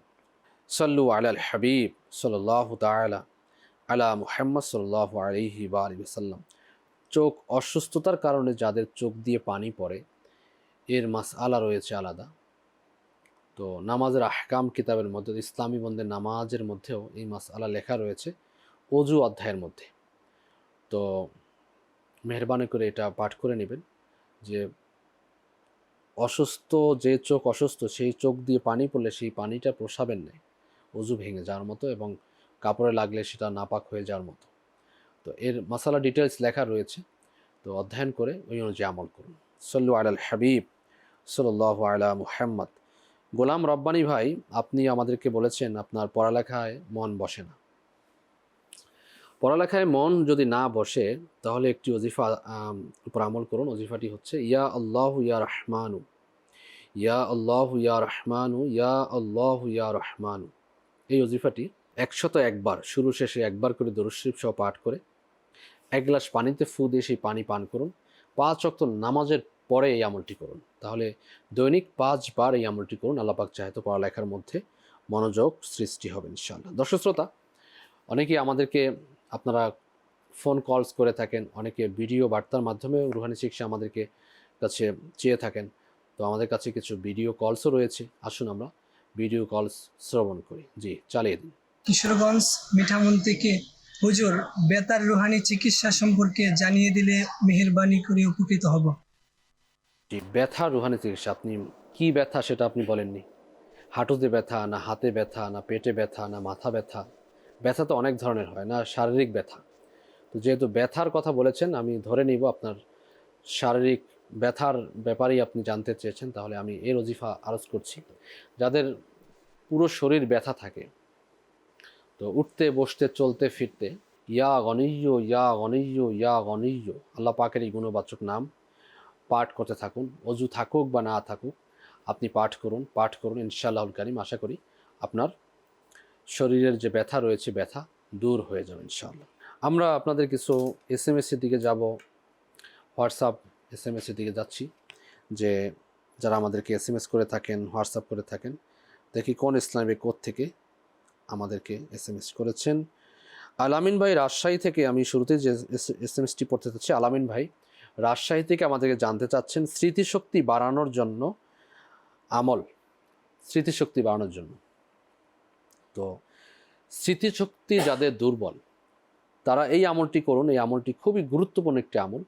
সাল্লু আলাল হাবিব সাল্লাল্লাহু তাআলা আলা মুহাম্মদ সাল্লাল্লাহু আলাইহি ওয়া আলিহি ওয়াসাল্লাম। চোখ অসুস্থতার কারণে যাদের চোখ দিয়ে পানি পড়ে, এর মাসআলা রয়েছে আলাদা। তো নামাজের আহকাম কিতাবের মধ্যে, ইসলামী বন্ধের নামাজের মধ্যেও এই মাসআলা লেখা রয়েছে অজু অধ্যায়ের মধ্যে। তো মেহরবানি করে এটা পাঠ করে নেবেন যে অসুস্থ, যে চোখ অসুস্থ সেই চোখ দিয়ে পানি পড়লে সেই পানিটা প্রস্রাবের নেয়, অজু ভেঙে যাওয়ার মতো এবং কাপড়ে লাগলে সেটা নাপাক হয়ে যাওয়ার মতো। তো এর মাসালা ডিটেলস লেখা রয়েছে, তো অধ্যয়ন করে ওই অনুযায়ী আমল করুন। সল্লু আলাল হাবিব সাল্লাল্লাহু আলা মুহাম্মদ। গোলাম রব্বানী ভাই, আপনি আমাদেরকে বলেছেন আপনার পড়ালেখায় মন বসে না। পড়ালেখায় মন যদি না বসে তাহলে একটি ওজিফা উপর আমল করুন। ওজিফাটি হচ্ছে ইয়া আল্লাহু ইয়া রহমানু, ইয়া আল্লাহু ইয়া রহমানু, ইয়া আল্লাহু ইয়া রহমানু। এই ওজিফাটি 101 বার, শুরু শেষে একবার করে দরুদ শরীফ সহ পাঠ করে এক গ্লাস পানিতে ফু দিয়ে সেই পানি পান করুন। 5 ওয়াক্ত নামাজের পরে এই আমলটি করুন। তাহলে দৈনিক 5 বার এই আমলটি করুন। আল্লাহ পাক চাহে তো পড়ালেখার মধ্যে মনোযোগ সৃষ্টি হবে ইনশাআল্লাহ। দর্শক শ্রোতা, অনেকেই আমাদেরকে আপনারা ফোন কলস করে থাকেন, অনেকে ভিডিও বার্তার মাধ্যমে রুহানি চিকিৎসা আমাদেরকে কাছে চেয়ে থাকেন। তো আমাদের কাছে কিছু ভিডিও কলসও রয়েছে, আসুন আমরা ভিডিও কলস শ্রবণ করি। জি, চালিয়ে দিন। কিশোরগঞ্জ মিঠামন থেকে হুজুর, বেতার রুহানি চিকিৎসা সম্পর্কে জানিয়ে দিলে মেহেরবানি করে উপকৃত হব। জি, ব্যথা রুহানি চিকিৎসা, আপনি কি ব্যথা সেটা আপনি বলেননি। হাঁটুতে ব্যথা, না হাতে ব্যথা, না পেটে ব্যথা, না মাথা ব্যথা? ব্যথা তো অনেক ধরনের হয়, না শারীরিক ব্যথা? তো যেহেতু ব্যথার কথা বলেছেন, আমি ধরে নিব আপনার শারীরিক ব্যথার ব্যাপারেই আপনি জানতে চেয়েছেন। তাহলে আমি এর ওজিফা আরজ করছি। যাদের পুরো শরীর ব্যথা থাকে, তো উঠতে বসতে চলতে ফিরতে ইয়া গনিয়্য ইয়া গনিয়্য ইয়া গনিয়্য আল্লাহ পাকের এই গুণবাচক নাম পাঠ করতে থাকুন। অজু থাকুক বা না থাকুক, আপনি পাঠ করুন ইনশাআল্লাহুল কারীম। আশা করি আপনার শরীরের যে ব্যথা রয়েছে, ব্যথা দূর হয়ে যাবে ইনশাআল্লাহ। আমরা আপনাদের কিছু এসএমএসের দিকে যাব, হোয়াটসঅ্যাপ এসএমএসের দিকে যাচ্ছি। যে যারা আমাদেরকে এসএমএস করে থাকেন, হোয়াটসঅ্যাপ করে থাকেন, দেখি কোন ইসলামী কোড থেকে আমাদেরকে এসএমএস করেছেন। আলামিন ভাই রাজশাহী থেকে, আমি শুরুতে যে এসএমএসটি পড়তে চাচ্ছি, আলামিন ভাই রাজশাহী থেকে আমাদেরকে জানতে চাচ্ছেন স্মৃতিশক্তি বাড়ানোর জন্য আমল, স্মৃতিশক্তি বাড়ানোর জন্য। তো স্মৃতিশক্তি যাদের দুর্বল তারা এই আমলটি করুন। এই আমলটি খুবই গুরুত্বপূর্ণ একটি আমল।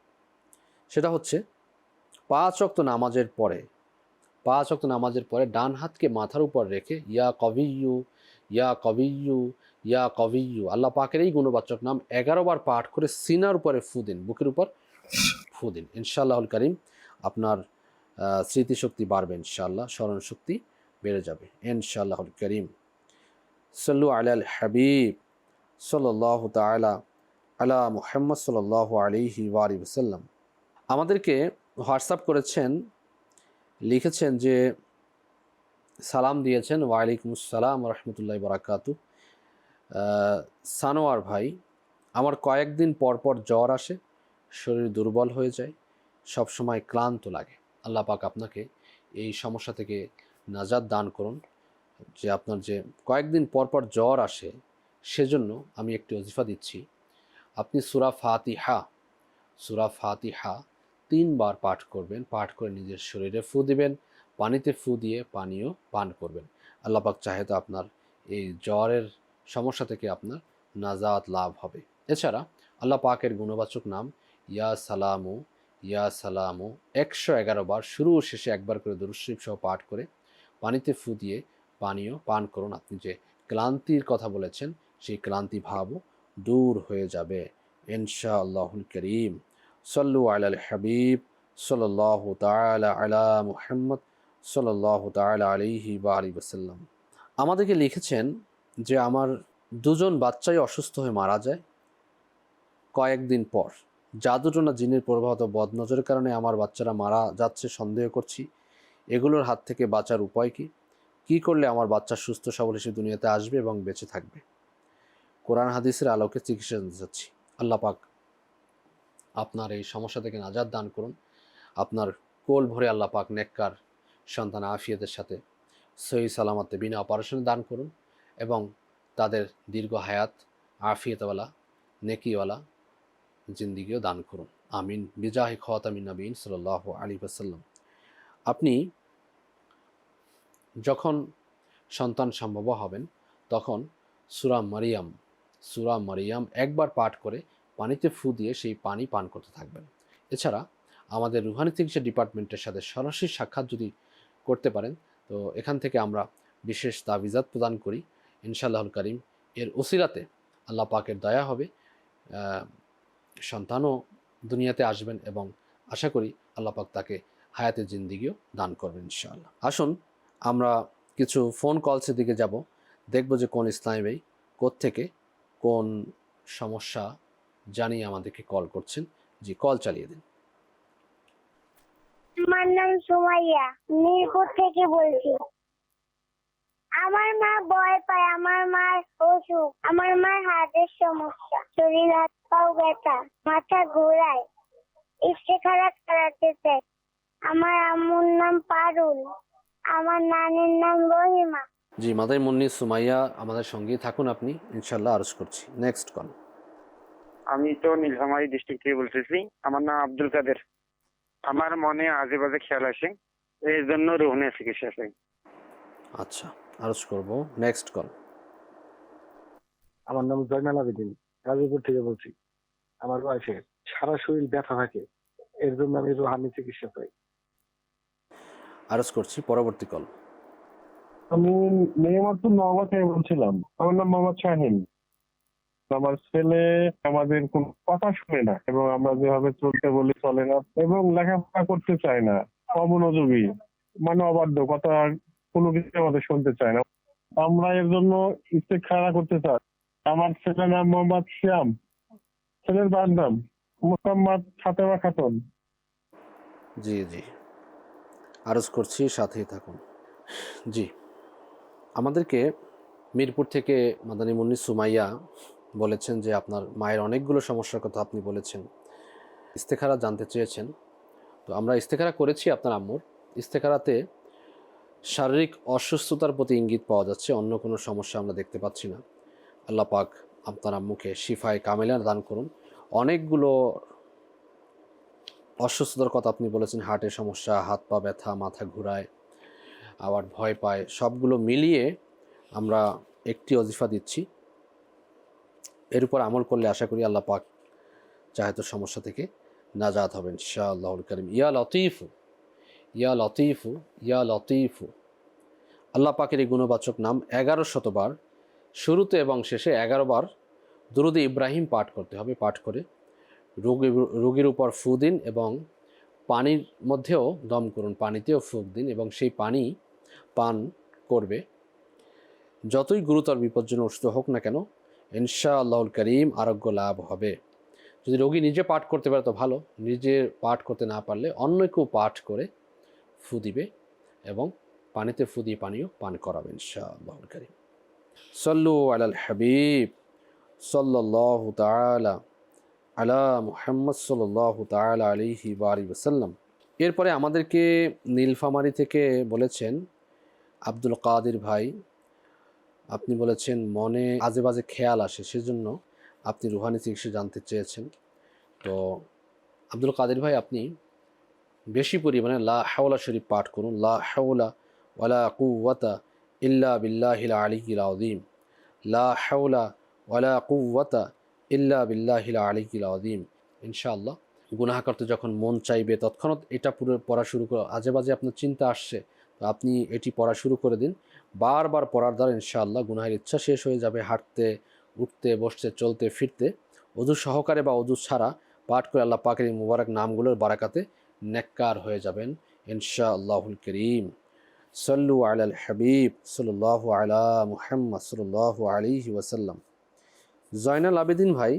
সেটা হচ্ছে 5 ওয়াক্ত নামাজের পরে, 5 ওয়াক্ত নামাজের পরে ডান হাতকে মাথার উপর রেখে ইয়া কবিয়্যু ইয়া কবিয়্যু ইয়া কবিয়্যু আল্লাহ পাকের এই গুণবাচক নাম 11 বার পাঠ করে সিনার উপরে ফু দিন, বুকের উপর ফু দিন। ইনশাআল্লাহুল কারীম আপনার স্মৃতিশক্তি বাড়বে ইনশাআল্লাহ, স্মরণ শক্তি বেড়ে যাবে ইনশাআল্লাহুল কারীম। সাল্লু আলাল হাবিব সাল্লাল্লাহু তাআলা আলা মুহাম্মদ সাল্লাল্লাহু আলাইহি ওয়া আলিহি ওয়াসাল্লাম। আমাদেরকে হোয়াটসঅ্যাপ করেছেন, লিখেছেন যে সালাম দিয়েছেন, ওয়ালাইকুম আসসালাম রহমতুল্লাহি বারাকাতু। সানোয়ার ভাই, আমার কয়েকদিন পর পর জ্বর আসে, শরীর দুর্বল হয়ে যায়, সব সময় ক্লান্ত লাগে। আল্লাহ পাক আপনাকে এই সমস্যা থেকে নাজাত দান করুন। যে আপনার যে কয়েকদিন পর পর জ্বর আসে, সেজন্য আমি একটি ওজিফা দিচ্ছি। আপনি সূরা ফাতিহা 3 বার পাঠ করবেন। পাঠ করে নিজের শরীরে ফু দিবেন, পানিতে ফু দিয়ে পানীয় পান করবেন। আল্লাহ পাক চাহে তো আপনার এই জ্বরের সমস্যা থেকে আপনার নাজাত লাভ হবে। এছাড়া আল্লাহ পাকের গুণবাচক নাম ইয়া সালামু 111 বার, শুরু ও শেষে একবার করে দরুদ শরীফ সহ পাঠ করে পানিতে ফু দিয়ে পানীয় পান করুন। আপনি যে ক্লান্তির কথা বলেছেন, সেই ক্লান্তি ভাবও দূর হয়ে যাবে ইনশাআল্লাহুল কারীম। সাল্লু আলাল হাবিব সাল্লাল্লাহু তাআলা আলা মুহাম্মদ সাল্লাল্লাহু তাআলা আলাইহি ওয়া আলিহি ওয়াসাল্লাম। আমাদেরকে লিখেছেন যে আমার 2জন বাচ্চাই অসুস্থ হয়ে মারা যায় কয়েকদিন পর। জাদুটোনা, জিনের প্রভাবিত বদনজরের কারণে আমার বাচ্চারা মারা যাচ্ছে, সন্দেহ করছি। এগুলোর হাত থেকে বাঁচার উপায় কি করলে আমার বাচ্চা সুস্থ সবল হিসেবে দুনিয়াতে আসবে এবং বেঁচে থাকবে? কোরআন হাদিসের আলোকে চিকিৎসা দিতে চাচ্ছি। আল্লাহ পাক আপনার এই সমস্যা থেকে নাজাত দান করুন। আপনার কোল ভরে আল্লাহ পাক নেককার সন্তান আফিয়তের সাথে সহি সালামতে বিনা অপারেশনে দান করুন এবং তাদের দীর্ঘ হায়াত, আফিয়তওয়ালা, নেকিওয়ালা জিন্দিগিও দান করুন। আমিন বিজাহি খাতামিন নবীন সাল্লাল্লাহু আলাইহি ওয়াসাল্লাম। আপনি যখন সন্তান সম্ভব হবেন তখন সূরা মারিয়াম একবার পাঠ করে পানিতে ফু দিয়ে সেই পানি পান করতে থাকবেন। এছাড়া আমাদের রুহানি চিকিৎসা ডিপার্টমেন্টের সাথে সরাসরি সাক্ষাৎ যদি করতে পারেন তো এখান থেকে আমরা বিশেষ তাবিজাত প্রদান করি ইনশাআল্লাহুল কারীম। এর ওসিলাতে আল্লাহ পাকের দয়া হবে, সন্তানও দুনিয়াতে আসবেন এবং আশা করি আল্লাহ পাক তাকে হায়াতের জিন্দিগিও দান করবেন ইনশাআল্লাহ। আসুন আমরা কিছু ফোন কলসের দিকে যাব, দেখব যে কোন ইসলামী ভাই কোত্থেকে কোন সমস্যা জানিয়ে আমাদেরকে কল করছেন। জি, কল চালিয়ে দিন। আমার নাম সুমাইয়া, মিরপুর থেকে বলছি। আমার মা ভয় পায়, আমার মার অসুখ, আমার মার হার্টের সমস্যা, শরীর হাত পাও ব্যথা, মাথা ঘোরায়, ইস্তেখারা করাতে চাই। আমার আম্মুর নাম পারুল, আমার নানির নাম রহিমা। জি, মাদাই মুন্নি সুমাইয়া আমাদের সঙ্গেই থাকুন আপনি, ইনশাআল্লাহ আরজ করছি। Next call. আমি তো নীলফামারী ডিস্ট্রিক্ট থেকে বলতেছি। আমার নাম আব্দুল কাদের। আমার মনে আজে বাজে খেয়াল আসে, এর জন্য রোহনে চিকিৎসা চাই। আচ্ছা, আরজ করব। Next call. আমার নাম জয়নাল আবেদিন, গাজীপুর থেকে বলছি। আমার ওয়াইফের সারা শরীর ব্যথা থাকে, এর জন্য আমি রোহানি চিকিৎসা চাই। আরজ করছি, পরবর্তী কল। আমি মেহেরপুর নওগাঁ থেকে বলছিলাম। আমার নাম মোহাম্মদ শাহিন। আমার ছেলে আমাদের কোন কথা শুনে না এবং আমরা যেভাবে চলতে বলি চলে না এবং লেখাপড়া করতে চায় না, অমনোযোগী, মানে অবাধ্য, কথা কোনো কিছু আমাদের শুনতে চায় না। আমরা এর জন্য ইস্তেখারা করতে চাই। আমার ছেলের নাম মোহাম্মদ শ্যাম, ছেলের বার নাম মোহাম্মদ ফাতেমা খাতুন। জি জি, আরজ করছি, সাথেই থাকুন। জি, আমাদেরকে মিরপুর থেকে মাদানী মুন্নি সুমাইয়া বলেছেন যে আপনার মায়ের অনেকগুলো সমস্যার কথা আপনি বলেছেন, ইস্তেখারা জানতে চেয়েছেন। তো আমরা ইস্তেখারা করেছি আপনার আম্মুর। ইস্তেখারাতে শারীরিক অসুস্থতার প্রতি ইঙ্গিত পাওয়া যাচ্ছে, অন্য কোনো সমস্যা আমরা দেখতে পাচ্ছি না। আল্লাহ পাক আপনার আম্মুকে শিফায়ে কামিলা দান করুন। অনেকগুলো অসুস্থতার কথা আপনি বলেছেন, হার্টের সমস্যা, হাত পা ব্যথা, মাথা ঘুরায়, আবার ভয় পায়, সবগুলো মিলিয়ে আমরা একটি ওজিফা দিচ্ছি। এর উপর আমল করলে আশা করি আল্লাহ পাক চাহেতো সমস্যা থেকে নাজাত হবেন ইনশাআল্লাহুল কারীম। ইয়া লতীফু, ইয়া লতীফু, ইয়া লতীফু। আল্লাহ পাকের এই গুণবাচক নাম 1100 বার শুরুতে এবং শেষে 11 বার দুরূদে ইব্রাহিম পাঠ করতে হবে। পাঠ করে রোগীর উপর ফু দিন এবং পানির মধ্যেও দম করুন, পানিতেও ফুঁক দিন এবং সেই পানি পান করবে। যতই গুরুতর বিপজ্জনক অসুস্থ হোক না কেন ইনশাআল্লাহুল কারীম আরোগ্য লাভ হবে। যদি রোগী নিজে পাঠ করতে পারে তো ভালো, নিজে পাঠ করতে না পারলে অন্য কেউ পাঠ করে ফু দিবে এবং পানিতে ফু দিয়ে পানিও পান করাবে ইনশাআল্লাহুল কারীম। সাল্লু আলাল হাবিব সাল্লাল্লাহু তাআলা আলা মুহাম্মদ সাল্লাল্লাহু তাআলা আলাইহি ওয়া আলিহি ওয়াসাল্লাম। এরপরে আমাদেরকে নীলফামারী থেকে বলেছেন আব্দুল কাদের ভাই, আপনি বলেছেন মনে আজে বাজে খেয়াল আসে, সেজন্য আপনি রুহানি চিকিৎসা জানতে চেয়েছেন। তো আব্দুল কাদের ভাই, আপনি বেশি পরিমাণে লা হাওলা শরীফ পাঠ করুন। লা হাওলা ওয়ালা কুওয়াতা ইল্লা বিল্লাহিল আলিয়্যিল আযীম। লা হাওলা ওয়ালা কুওয়াতা ইল্লা বিল্লাহিল আলিয়্যিল আযীম। ইনশাআল্লাহ গুনাহ করতে যখন মন চাইবে তৎক্ষণাৎ এটা পুরো পড়া শুরু করে, আজে বাজে আপনার চিন্তা আসছে তো আপনি এটি পড়া শুরু করে দিন। বারবার পড়ার দ্বারা ইনশাআল্লাহ গুনাহের ইচ্ছা শেষ হয়ে যাবে। হাঁটতে, উঠতে, বসতে, চলতে, ফিরতে ওযু সহকারে বা ওযু ছাড়া পাঠ করে আল্লাহ পাকের এই মুবারক নামগুলোর বারাকাতে নেককার হয়ে যাবেন ইনশাআল্লাহুল কারীম। সাল্লু আলাল হাবিব সাল্লাল্লাহু আলা মুহাম্মদ সাল্লাল্লাহু আলাইহি ওয়াসাল্লাম। জয়নাল আবেদিন ভাই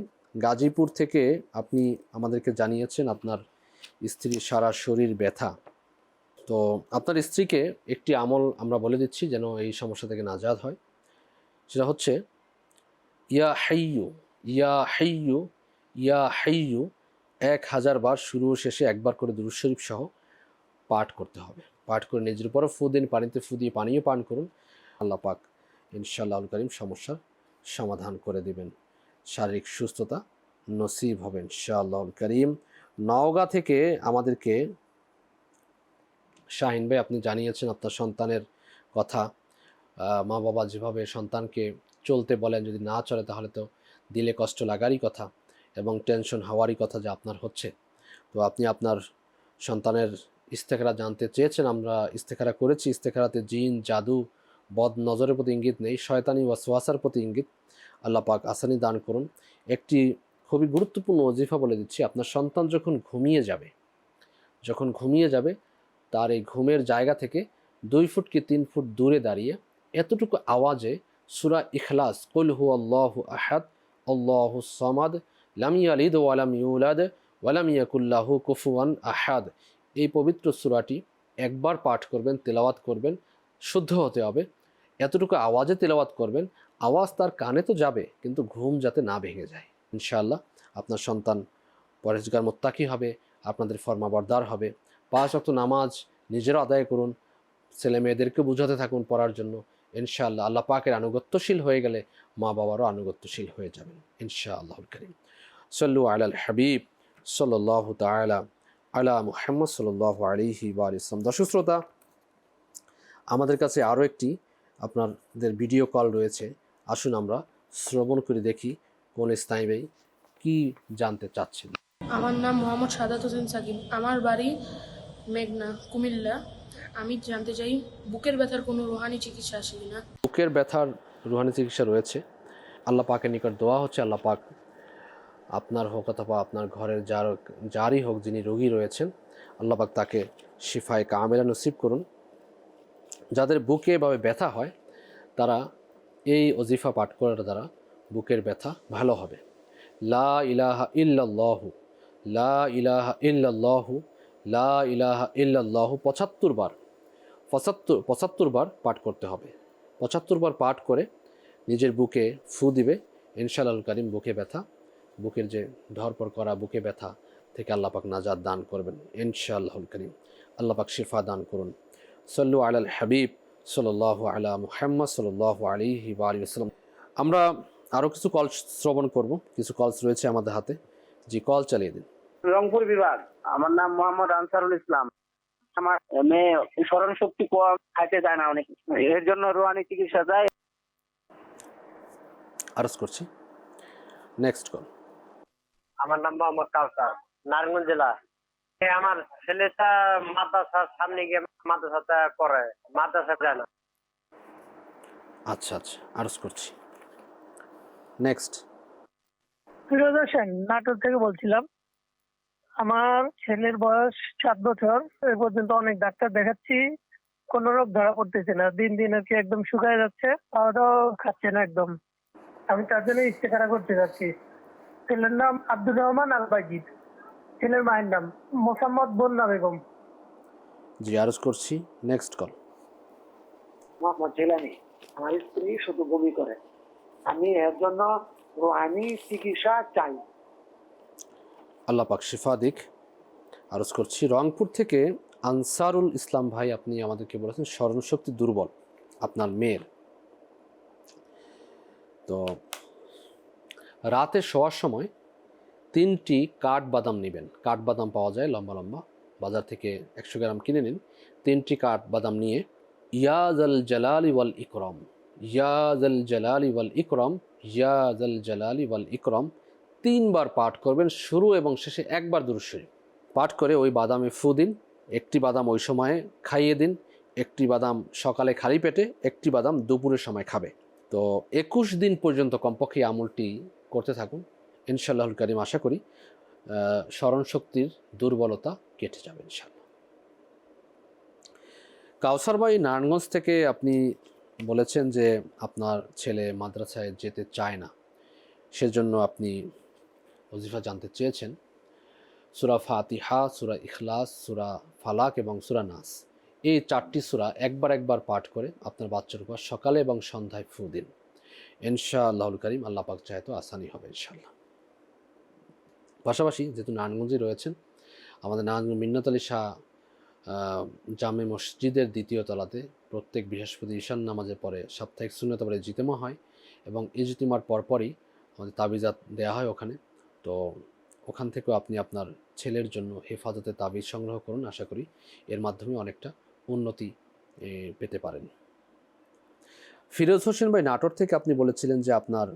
গাজীপুর থেকে আপনি আমাদেরকে জানিয়েছেন আপনার স্ত্রীর সারা শরীর ব্যথা। তো আপনার স্ত্রীকে একটি আমল আমরা বলে দিচ্ছি যেন এই সমস্যা থেকে নাজাত হয়। সেটা হচ্ছে ইয়া হাইয়ু, ইয়া হাইয়ু, ইয়া হাইয়ু 1000 বার শুরু শেষে একবার করে দুরূদ শরীফ সহ পাঠ করতে হবে। পাঠ করে নিজের উপরও ফু দিন, পানিতে ফু দিয়ে পানিও পান করুন। আল্লাহ পাক ইনশাআল্লাহুল কারীম সমস্যার সমাধান করে দিবেন, শারীরিক সুস্থতা নসিব হবে ইনশাআল্লাহুল কারীম। নওগাঁ থেকে আমাদেরকে শাহিন ভাই আপনি জানিয়েছেন আপনার সন্তানের কথা। মা বাবা যেভাবে সন্তানকে চলতে বলেন, যদি না চলে তাহলে তো দিলে কষ্ট লাগারই কথা এবং টেনশন হওয়ারই কথা যে আপনার হচ্ছে। তো আপনি আপনার সন্তানের ইস্তেখারা জানতে চেয়েছেন, আমরা ইস্তেখারা করেছি। ইস্তেখারাতে জিন, জাদু, বদ নজরের প্রতি ইঙ্গিত নেই, শয়তানি ওয়াসওয়াসার প্রতি ইঙ্গিত। আল্লাহ পাক আসানি দান করুন। একটি খুবই গুরুত্বপূর্ণ ওজিফা বলে দিচ্ছি, আপনার সন্তান যখন ঘুমিয়ে যাবে তার এই ঘুমের জায়গা থেকে 2 ফুট কি 3 ফুট দূরে দাঁড়িয়ে এতটুকু আওয়াজে সূরা ইখলাস, কুল হুয়াল্লাহু আহাদ আল্লাহুস সামাদ লাম ইয়ালিদ ওয়া লাম ইউলাদ ওয়া লাম ইয়াকুল লাহু কুফুয়ান আহাদ, এই পবিত্র সূরাটি একবার পাঠ করবেন, তেলাওয়াত করবেন। শুদ্ধ হতে হবে, এতটুকু আওয়াজে তেলাওয়াত করবেন, আওয়াজ তার কানে তো যাবে কিন্তু ঘুম যাতে না ভেঙে যায়। ইনশাআল্লাহ আপনার সন্তান পরহেজগার মুত্তাকি হবে, আপনাদের ফরমাবরদার হবে। 5 ওয়াক্ত নামাজ নিজেরা আদায় করুন, ছেলে মেয়েদেরকে বুঝাতে থাকুন পড়ার জন্য। ইনশাআল্লাহ আল্লাহ পাকের আনুগত্যশীল হয়ে গেলে মা বাবারও আনুগত্যশীল হয়ে যাবেন ইনশাআল্লাহুল কারীম। সাল্লু আলাল হাবিব সাল্লাল্লাহু তাআলা আলা মুহাম্মদ সাল্লাল্লাহু আলাইহি ওয়া সাল্লাম। দর্শক শ্রোতা, আমাদের কাছে আরও একটি আপনাদের ভিডিও কল রয়েছে, আসুন আমরা শ্রবণ করে দেখি কোন ইসলামী ভাই কী জানতে চাচ্ছেন। আমার নাম মোহাম্মদ সাদাত হোসেন সাকিব, আমার বাড়ি মেঘনা, কুমিল্লা। আমি জানতে চাই বুকের ব্যথার কোনো রুহানি চিকিৎসা আছে কিনা। বুকের ব্যথার রুহানি চিকিৎসা রয়েছে। আল্লাহ পাকের নিকট দোয়া হচ্ছে আল্লাহ পাক আপনার হোক অথবা আপনার ঘরের যারই হোক যিনি রোগী রয়েছেন, আল্লাহ পাক তাকে শিফায়ে কামেলা নসিব করুন। যাদের বুকে এভাবে ব্যথা হয় তারা এই ওজিফা পাঠ করার দ্বারা বুকের ব্যথা ভালো হবে। লা ইলাহা ইল্লাল্লাহু, লা ইলাহা ইল্লাল্লাহু, লা ইলাহা ইল্লাল্লাহু 75 বার পাঠ করতে হবে। 75 বার পাঠ করে নিজের বুকে ফু দিবে। ইনশাআল্লাহুল কারীম বুকের যে ধরপড় করা বুকে ব্যথা থেকে আল্লাহ পাক নাজাত দান করবেন ইনশাআল্লাহুল কারীম। আল্লাহ পাক শিফা দান করুন। সাল্লু আলাল হাবিব সাল্লাল্লাহু আলা মুহাম্মদ সাল্লাল্লাহু আলাইহি ওয়া সাল্লাম। আমরা আরও কিছু কল শ্রবণ করব, কিছু কলস রয়েছে আমাদের হাতে। জি, কল চালিয়ে দিন। রংপুর বিভাগ, আমার নাম মোহাম্মদ আনসারুল ইসলাম। আমার মেয়ে স্মরণ শক্তি কম, খাইতে চায় না অনেক, এর জন্য রুহানি চিকিৎসা চাই। আরজ করছি। Next call. আমার নাম মোহাম্মদ কাউসার, নারায়ণগঞ্জ জেলা। আমার ছেলেটা মাদ্রাসার সামনে গিয়ে মাদ্রাসাটা করে, মাদ্রাসা যায় না। আচ্ছা, আরজ করছি। নেক্সট। ফিরোজ হোসেন, নাটোর থেকে বলছিলাম। আমার ছেলের বয়স 7 বছর। এ পর্যন্ত অনেক ডাক্তার দেখাচ্ছি, কোন রোগ ধরা পড়তেছে না। দিন দিন আর কি একদম শুকায় যাচ্ছে, খাওয়াটাও খাচ্ছে না একদম। আমি তার জন্য ইস্তেখারা করতে যাচ্ছি। ছেলের নাম আব্দুর রহমান আল বাজিদ, ছেলের মায়ের নাম মোসাম্মদ বন্যা বেগম। জি, আরজ করছি। Next call. মোহাম্মদ জেলানি, আমার স্ত্রী শুধু বমি করে, আমি এর জন্য রুহানি চিকিৎসা চাই। আল্লাহ পাক শিফা দিক। আরজ করছি। রংপুর থেকে আনসারুল ইসলাম ভাই, আপনি আমাদেরকে বলেছেন স্মরণশক্তি দুর্বল আপনার মেয়ের। তো রাতে শোয়ার সময় 3টি কাঠবাদাম নেবেন। কাঠবাদাম পাওয়া যায় লম্বা লম্বা, বাজার থেকে 100 গ্রাম কিনে নিন। 3টি কাঠবাদাম নিয়ে ইয়া জাল জালালি ওয়াল ইকরাম, ইয়া জাল জালালি ওয়াল ইকরাম, ইয়া জাল জালালি ওয়াল ইকরাম 3 বার পাঠ করবেন। শুরু এবং শেষে একবার দুরূদ শরীফ পাঠ করে ওই বাদামে ফু দিন। একটি বাদাম ওই সময়ে খাইয়ে দিন, একটি বাদাম সকালে খালি পেটে, একটি বাদাম দুপুরের সময় খাবে। তো 21 দিন পর্যন্ত কমপক্ষে আমলটি করতে থাকুন। ইনশাআল্লাহুল কারীম আশা করি স্মরণশক্তির দুর্বলতা কেটে যাবে ইনশাআল্লাহ। কাউসার ভাই নারায়ণগঞ্জ থেকে আপনি বলেছেন যে আপনার ছেলে মাদ্রাসায় যেতে চায় না, সেজন্য আপনি ওজিফা জানতে চেয়েছেন। সূরা ফাতিহা, সূরা ইখলাস, সূরা ফালাক এবং সূরা নাস, এই 4টি সূরা একবার পাঠ করে আপনার বাচ্চার উপর সকালে এবং সন্ধ্যায় ফু দিন। ইনশাআল্লাহুল কারীম আল্লাহ পাক চায় তো আসানি হবে ইনশাআল্লাহ। পাশাপাশি যেহেতু নারায়ণগঞ্জে রয়েছেন, আমাদের নারায়ণগঞ্জ মিন্নাত আলী শাহ জামে মসজিদের 2য় তলাতে প্রত্যেক বৃহস্পতি ঈশান নামাজের পরে সাপ্তাহিক সুন্নত পরে ইজতিমা হয় এবং ইজতিমার পরপরই আমাদের তাবিজাত দেওয়া হয় ওখানে। তো ওখান থেকেও আপনি আপনার ছেলের জন্য হেফাজতে তাবিজ সংগ্রহ করুন, আশা করি এর মাধ্যমে অনেকটা উন্নতি পেতে পারেন। ফিরোজ হোসেন ভাই নাটোর থেকে আপনি বলেছিলেন যে আপনার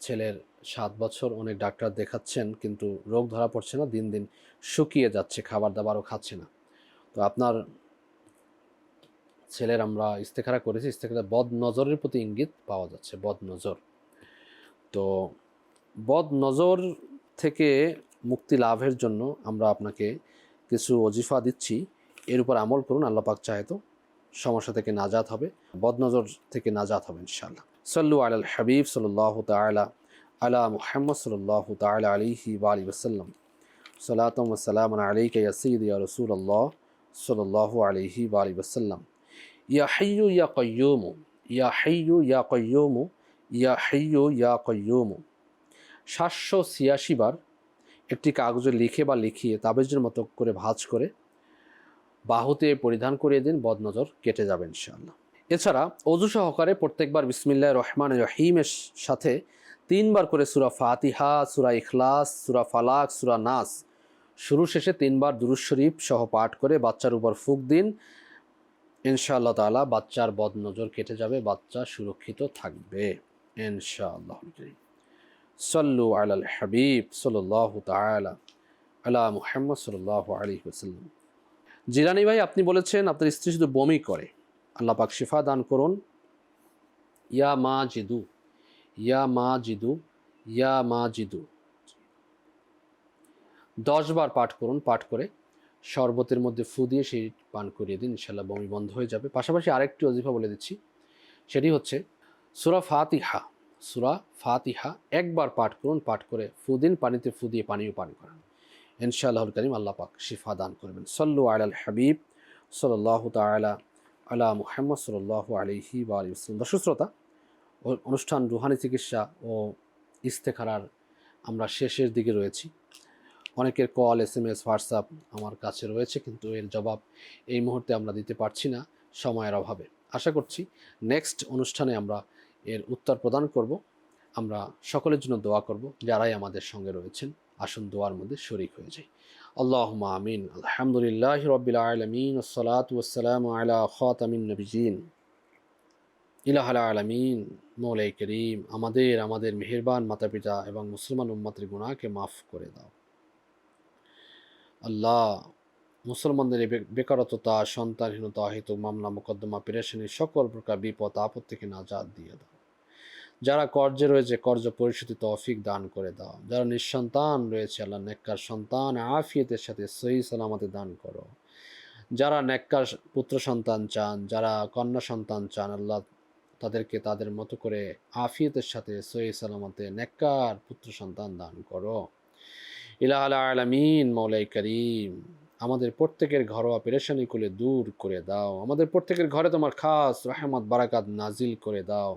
ছেলের 7 বছর, অনেক ডাক্তার দেখাচ্ছেন কিন্তু রোগ ধরা পড়ছে না, দিন দিন শুকিয়ে যাচ্ছে, খাবার দাবারও খাচ্ছে না। তো আপনার ছেলের আমরা ইস্তেখারা করেছি, ইস্তেখারা বদ নজরের প্রতি ইঙ্গিত পাওয়া যাচ্ছে, বদ নজর। তো বদ নজর থেকে মুক্তি লাভের জন্য আমরা আপনাকে কিছু ওজিফা দিচ্ছি, এর উপর আমল করুন, আল্লাহ পাক চাহে তো সমস্যা থেকে নাজাত হবে, বদ নজর থেকে নাজাত হবে ইনশাআল্লাহ। সাল্লু আলাল হাবিব সাল্লাল্লাহু তাআলা আলা মুহাম্মদ সাল্লাল্লাহু তাআলা আলাইহি ওয়া আলিহি ওয়াসাল্লাম। সালাতুম ওয়া সালামুন আলাইকা ইয়া সাইয়্যিদি ইয়া রাসূলুল্লাহ সাল্লাল্লাহু আলাইহি ওয়া আলিহি ওয়াসাল্লাম। ইয়া হাইয়্যু ইয়া কাইয়্যুম, ইয়া হাইয়্যু ইয়া কাইয়্যুম, ইয়া হাইয়্যু ইয়া কাইয়্যুম 786 বার একটি কাগজে লিখে বা লিখিয়ে তাবিজের মতো করে ভাঁজ করে বাহুতে পরিধান করিয়ে দিন, বদনজর কেটে যাবে ইনশাআল্লাহ। এছাড়া অজু সহকারে প্রত্যেকবার বিসমিল্লাহির রহমানির রহিমের সাথে 3 বার করে সূরা ফাতিহা, সূরা ইখলাস, সূরা ফালাক, সূরা নাস শুরু শেষে 3 বার দুরূদ শরীফ সহ পাঠ করে বাচ্চার উপর ফুঁক দিন, ইনশাআল্লাহ তাআলা বাচ্চার বদনজর কেটে যাবে, বাচ্চা সুরক্ষিত থাকবে ইনশাআল্লাহ। সাল্লু আলাল হাবিব সাল্লাল্লাহু তাআলা আলা মুহাম্মদ সাল্লাল্লাহু আলাইহি ওয়াসাল্লাম। জিলানী ভাই আপনি বলেছেন আপনার স্ত্রী শুধু বমি করে, আল্লাহ পাক শিফা দান করুন। ইয়া মা জিদু, ইয়া মা জিদু, ইয়া মা জিদু 10 বার পাঠ করুন, পাঠ করে শরবতের মধ্যে ফু দিয়ে সেই পান করিয়ে দিন, ইনশাআল্লাহ বমি বন্ধ হয়ে যাবে। পাশাপাশি আরেকটি ওজিফা বলে দিচ্ছি, সেটি হচ্ছে সূরা ফাতিহা, সূরা ফাতিহা 1 বার পাঠ করুন, পাঠ করে ফু দিন, পানিতে ফু দিয়ে পানিও পান করান, ইনশাআল্লাহুল কারীম আল্লাহ পাক শিফা দান করবেন। সাল্লু আলাল হাবিব সাল্লাল্লাহু তাআলা আলা মুহাম্মদ সাল্লাল্লাহু আলাইহি ওয়া আলিহি ওয়াসাল্লাম। দর্শক শ্রোতা, অনুষ্ঠান রুহানি চিকিৎসা ও ইস্তেখারার আমরা শেষের দিকে রয়েছি। অনেকের কল, SMS, হোয়াটসঅ্যাপ আমার কাছে রয়েছে, কিন্তু এর জবাব এই মুহূর্তে আমরা দিতে পারছি না সময়ের অভাবে। আশা করছি নেক্সট অনুষ্ঠানে আমরা এর উত্তর প্রদান করব। আমরা সকলের জন্য দোয়া করব যারাই আমাদের সঙ্গে রয়েছেন, আসুন দোয়ার মধ্যে শরীক হয়ে যাই। আল্লাহুম্মা আমিন। আলহামদুলিল্লাহি রাব্বিল আলামিন, ওয়াসসালাতু ওয়াসসালামু আলা খাতামিন নবিয়্যিন। ইলাহুল আলামিন, মওলাই করিম, আমাদের মেহেরবান মাতা পিতা এবং মুসলমান উম্মতের গুনাহকে মাফ করে দাও। আল্লাহ, মুসলমানদের বেকারত্বতা, সন্তানহীনতা, হেতু মামলা মোকদ্দমা, পেরেশানি, সকল প্রকার বিপদ আপদ থেকে নাজাত দিয়ে দাও। যারা কর্জে রয়েছে কর্জ পরিশোধে তৌফিক দান করে দাও। যারা নিঃসন্তান রয়েছে আল্লাহ নেককার সন্তান আফিয়তের সাথে সহি সালামতে দান করো। যারা নেককার পুত্র সন্তান চান, যারা কন্যা সন্তান চান, আল্লাহ তাদেরকে তাদের মতো করে আফিয়তের সাথে সহি সালামতে নেককার পুত্র সন্তান দান করো। ইলাহুল আলামিন, মওলাই করিম, আমাদের প্রত্যেকের ঘরোয়া পেরেশানিগুলো দূর করে দাও। আমাদের প্রত্যেকের ঘরে তোমার খাস রহমত বারাকাত নাজিল করে দাও।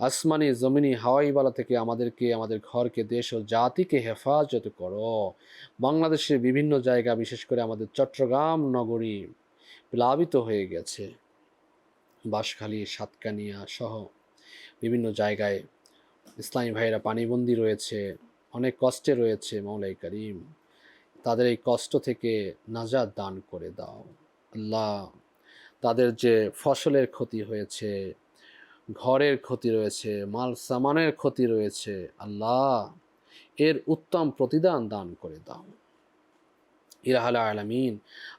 আসমানি, জমিনি, হাওয়াইবালা থেকে আমাদেরকে, আমাদের ঘরকে, দেশ ও জাতিকে হেফাজত করো। বাংলাদেশের বিভিন্ন জায়গা, বিশেষ করে আমাদের চট্টগ্রাম নগরী প্লাবিত হয়ে গেছে। বাঁশখালী, সাতকানিয়া সহ বিভিন্ন জায়গায় ইসলামী ভাইয়েরা পানিবন্দী রয়েছে, অনেক কষ্টে রয়েছে। মওলাই করিম, তাদের এই কষ্ট থেকে নাজাত দান করে দাও। আল্লাহ, তাদের যে ফসলের ক্ষতি হয়েছে, ঘরের ক্ষতি রয়েছে, মাল সামানের ক্ষতি রয়েছে, আল্লাহ এর উত্তম প্রতিদান দান করে দাও। ইলাহুল আলামিন,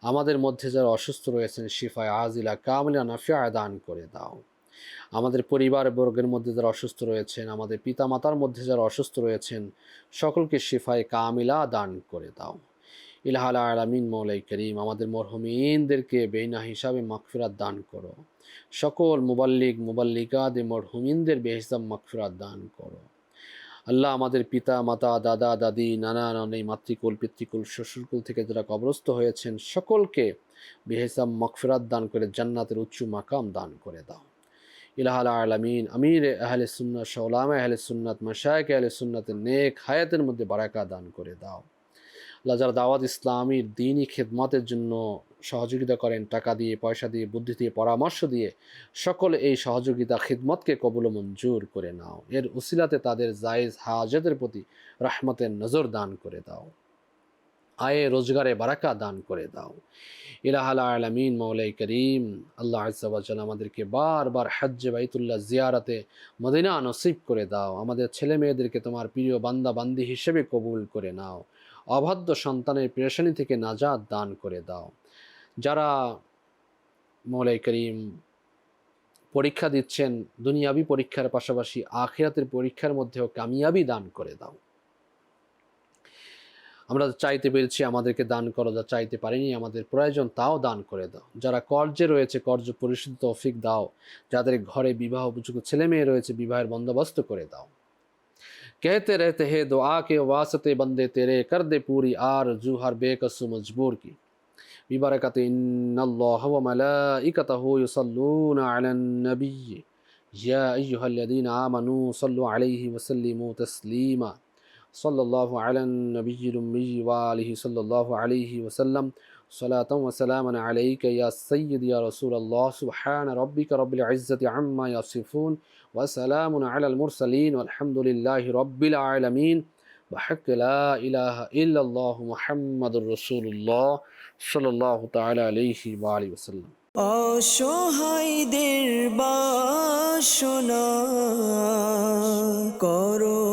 আমাদের মধ্যে যারা অসুস্থ রয়েছেন শিফায়ে আজিলা কামিলা নাফিয়া দান করে দাও। আমাদের পরিবার বর্গের মধ্যে যারা অসুস্থ রয়েছেন, আমাদের পিতা মাতার মধ্যে যারা অসুস্থ রয়েছেন, সকলকে শিফায়ে কামিলা দান করে দাও। ইলাহুল আলামিন, মওলাই করিম, আমাদের মরহুমিনদেরকে বেইনা হিসাবে মাগফিরাত দান করো। সকল মুবাল্লিগাদ মরহুমিনদের বেহিসাব মাগফিরাত দান করো। আল্লাহ, আমাদের পিতা মাতা, দাদা দাদি, নানা নানি, মাতৃকুল পিতৃকুল শ্বশুরকুল থেকে যারা কবরস্থ হয়েছেন, সকলকে বেহিসাব মাগফিরাত দান করে জান্নাতের উচ্চ মাকাম দান করে দাও। ইলাহুল আলামিন, আমির আহলে সুন্নাত, উলামা আহলে সুন্নাত, মাশায়েখ আহলে সুন্নাতের নেক হায়াতের মধ্যে বারাকা দান করে দাও। আল্লাহ, যারা দাওয়াত ইসলামীর দ্বীনি খিদমতের জন্য সহযোগিতা করেন টাকা দিয়ে, পয়সা দিয়ে, বুদ্ধি দিয়ে, পরামর্শ দিয়ে, সকলে এই সহযোগিতা খিদমতকে কবুল ও মঞ্জুর করে নাও। এর উসিলাতে তাদের জায়েজ হাজতের প্রতি রহমতের নজর দান করে দাও, আয়ে রোজগারে বারাকা দান করে দাও। ইলাহাল আলামিন মৌলাই করিম আল্লাহ আজ্জা ওয়া জাল আমাদেরকে বারবার হজ্জে বাইতুল্লাহ জিয়ারতে মদিনা নসিব করে দাও। আমাদের ছেলে মেয়েদেরকে তোমার প্রিয় বান্দা বান্দি হিসেবে কবুল করে নাও। অবাধ্য সন্তানের পেরেশানি থেকে নাজাত দান করে দাও। যারা মৌলাই করিম পরীক্ষা দিচ্ছেন, দুনিয়াবি পরীক্ষার পাশাপাশি আখিরাতের পরীক্ষার মধ্যেও কামিয়াবি দান করে দাও। আমরা চাইতে পেরেছি আমাদেরকে দান করো, যা চাইতে পারিনি আমাদের প্রয়োজন তাও দান করে দাও। যারা কর্জে রয়েছে কর্জ পরিশোধ তৌফিক দাও। যাদের ঘরে বিবাহ উপযুক্ত ছেলে মেয়ে রয়েছে বিবাহের বন্দোবস্ত করে দাও। कहते रहते हैं दुआ के वास्ते बंदे तेरे कर दे पूरी आरज़ू हर बेकसु मजबूर की बिबरकत इन्नल्लाह व मलाइकतहु युसल्लूना अलन नबी या अय्युहल्लज़ीना आमनू सल्लु अलैहि व सल्लिमू तस्लीमा सल्लल्लाहु अलन नबिय्यिल उम्मी व आलिहि सल्लल्लाहु अलैहि व सल्लम सलातन व सलामन अलैका या सय्यदी या रसूलल्लाह सुब्हान रब्बिका रब्बिल इज्जति अम्मा यसिफून व सलामुन अलल मुरसलीन वल्हम्दुलिल्लाहि रब्बिल आलमीन व हक़ ला इलाहा इल्लल्लाहु मुहम्मदुर रसूलुल्लाह सल्लल्लाहु ताला अलैहि व आलिहि वसल्लम। অসহায়দের বাসনা করো